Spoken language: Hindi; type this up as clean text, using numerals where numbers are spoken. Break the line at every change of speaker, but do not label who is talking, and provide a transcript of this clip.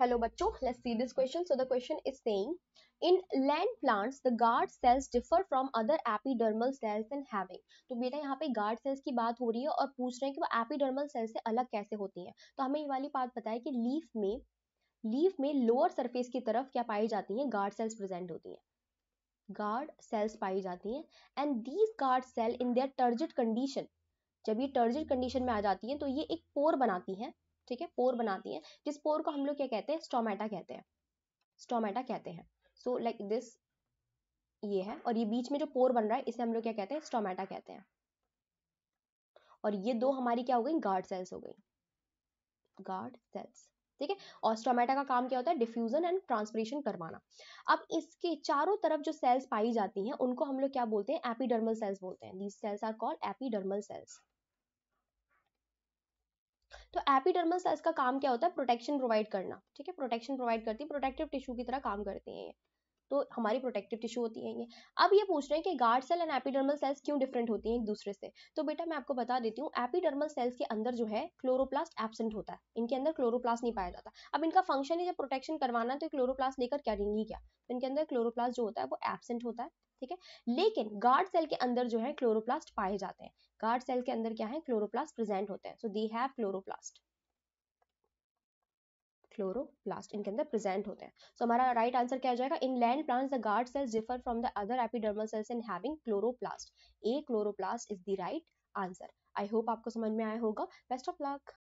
Hello bachcho, let's see this question. So the question is saying, in land plants the guard cells differ from other epidermal cells in having. तो बेटा यहाँ पे गार्ड सेल्स की बात हो रही है और पूछ रहे हैं कि वो एपिडर्मल सेल से अलग कैसे होती हैं. तो हमें ये वाली बात पता है कि लीफ में लोअर सरफेस की तरफ क्या पाई जाती हैं, गार्ड सेल्स प्रेजेंट होती हैं, गार्ड सेल्स पाई जाती हैं. And these guard cell in their turgid condition, जब ये टर्जिड कंडीशन में आ जाती हैं तो ये एक पोर बनाती हैं. ठीक है, पोर बनाती हैं, जिस पोर को हम लोग क्या कहते हैं, स्टोमेटा कहते हैं. स्टोमेटा कहते हैं. सो लाइक दिस, ये है, और ये बीच में जो पोर बन रहा है इसे हम लोग क्या कहते हैं, स्टोमेटा कहते हैं. और ये दो हमारी क्या हो गई, गार्ड सेल्स हो गई, गार्ड सेल्स. ठीक है, और स्टोमेटा का काम क्या होता है, डिफ्यूजन एंड ट्रांसपिरेशन करवाना. अब इसके चारों तरफ जो सेल्स पाई जाती हैं उनको हम लोग क्या बोलते हैं, एपिडर्मल सेल्स बोलते हैं. These cells are called epidermal cells. तो एपिडर्मल सेल्स का काम क्या होता है, प्रोटेक्शन प्रोवाइड करना. ठीक है, प्रोटेक्शन प्रोवाइड करती है, प्रोटेक्टिव टिश्यू की तरह काम करते हैं ये. तो हमारी प्रोटेक्टिव टिश्यू होती है ये. अब ये पूछ रहे हैं कि guard cell and epidermal cells क्यों डिफरेंट होती हैं एक दूसरे से. तो बेटा मैं आपको बता देती हूँ, एपिडर्मल सेल्स के अंदर जो है क्लोरोप्लास्ट एब्सेंट होता है, इनके अंदर क्लोरोप्लास्ट नहीं पाया जाता. अब इनका फंक्शन है जब प्रोटेक्शन करवाना है तो क्लोरोप्लास्ट लेकर करेंगी क्या, तो इनके अंदर क्लोरोप्लास्ट जो होता है वो एब्सेंट होता है. ठीक है, लेकिन गार्ड सेल के अंदर जो है क्लोरोप्लास्ट पाए जाते हैं. गार्ड सेल के अंदर क्या है, क्लोरोप्लास्ट प्रेजेंट होते हैं. सो दे हैव क्लोरोप्लास्ट, क्लोरोप्लास्ट इनके अंदर प्रेजेंट होते हैं. सो हमारा राइट आंसर क्या हो जाएगा, इन land plants the guard cells differ from the other epidermal cells in having chloroplast. A chloroplast is the right answer. I hope आपको समझ में आया होगा. Best of luck.